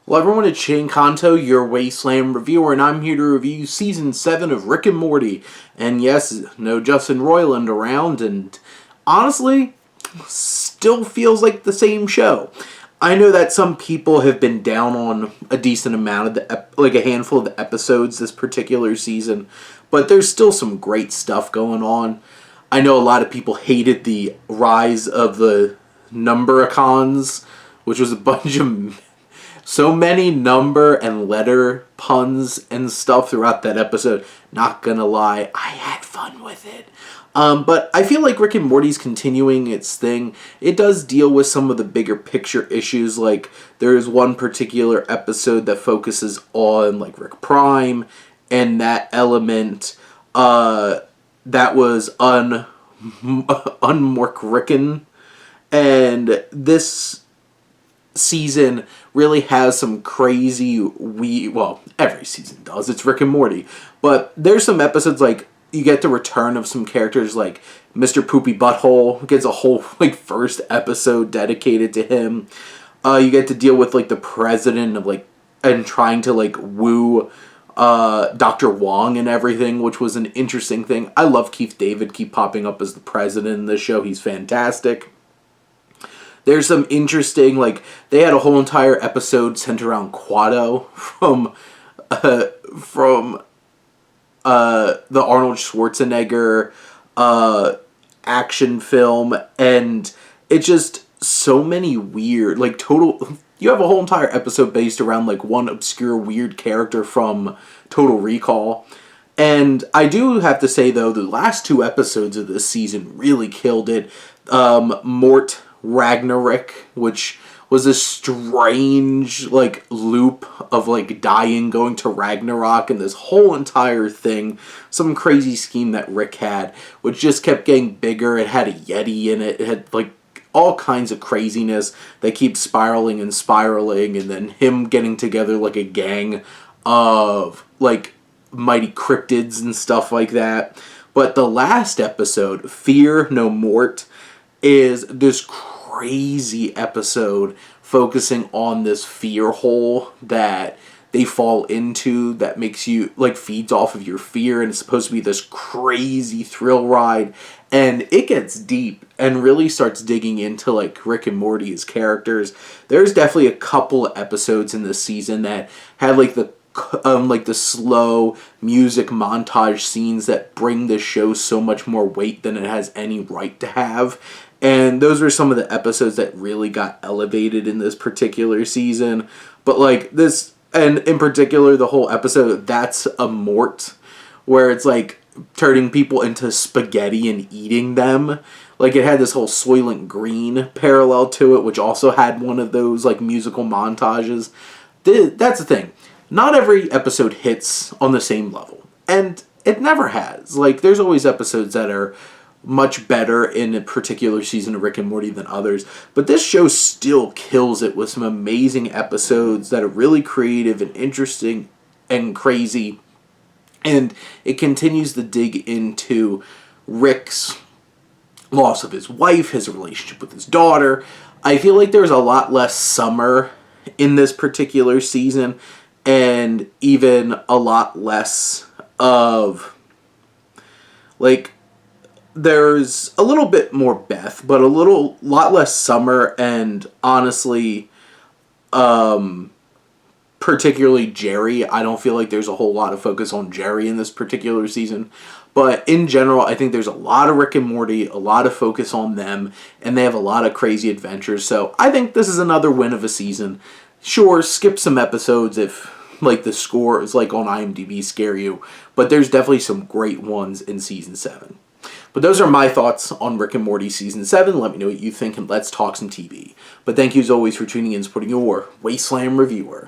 Well, everyone, it's Shane Kanto, your Wasteland reviewer, and I'm here to review Season 7 of Rick and Morty. And yes, no Justin Roiland around, and honestly, still feels like the same show. I know that some people have been down on a decent amount of a handful of the episodes this particular season, but there's still some great stuff going on. I know a lot of people hated the rise of the numbericons, which was a bunch of so many number and letter puns and stuff throughout that episode. Not gonna lie, I had fun with it. But I feel like Rick and Morty's continuing its thing. It does deal with some of the bigger picture issues. Like, there is one particular episode that focuses on, like, Rick Prime and that element that was unmorkrickin. And this season really has some crazy well, every season does, it's Rick and Morty, but there's some episodes, like, you get the return of some characters, like Mr. Poopy Butthole gets a whole, like, first episode dedicated to him. You get to deal with, like, the president of, like, and trying to, like, woo Dr. Wong and everything, which was an interesting thing. I love Keith David keep popping up as the president in this show. He's fantastic. There's some interesting, like, they had a whole entire episode centered around Quado from the Arnold Schwarzenegger action film, and it's just so many weird, like, you have a whole entire episode based around, like, one obscure weird character from Total Recall. And I do have to say, though, the last two episodes of this season really killed it. Mort Ragnarok, which was a strange, like, loop of, like, dying, going to Ragnarok, and this whole entire thing, some crazy scheme that Rick had, which just kept getting bigger. It had a Yeti in it. It had, like, all kinds of craziness that keeps spiraling, and then him getting together, like, a gang of, like, mighty cryptids and stuff like that. But the last episode, Fear No Mort, is this crazy episode focusing on this fear hole that they fall into that makes you, like, feeds off of your fear, and it's supposed to be this crazy thrill ride, and it gets deep and really starts digging into, like, Rick and Morty's characters. There's definitely a couple of episodes in this season that had, like, the slow music montage scenes that bring the show so much more weight than it has any right to have. And those were some of the episodes that really got elevated in this particular season. But, like, this, and in particular, the whole episode, That's a Mort, where it's, like, turning people into spaghetti and eating them. Like, it had this whole Soylent Green parallel to it, which also had one of those, like, musical montages. That's the thing. Not every episode hits on the same level. And it never has. Like, there's always episodes that are much better in a particular season of Rick and Morty than others, but this show still kills it with some amazing episodes that are really creative and interesting and crazy, and it continues to dig into Rick's loss of his wife, his relationship with his daughter. I feel like there's a lot less summer in this particular season, and even a lot less of, like, there's a little bit more Beth, but lot less Summer, and honestly, particularly Jerry. I don't feel like there's a whole lot of focus on Jerry in this particular season. But in general, I think there's a lot of Rick and Morty, a lot of focus on them, and they have a lot of crazy adventures. So I think this is another win of a season. Sure, skip some episodes if, like, the scores, like, on IMDb scare you, but there's definitely some great ones in Season 7. But those are my thoughts on Rick and Morty Season 7. Let me know what you think, and let's talk some TV. But thank you as always for tuning in and supporting your Wasteland reviewer.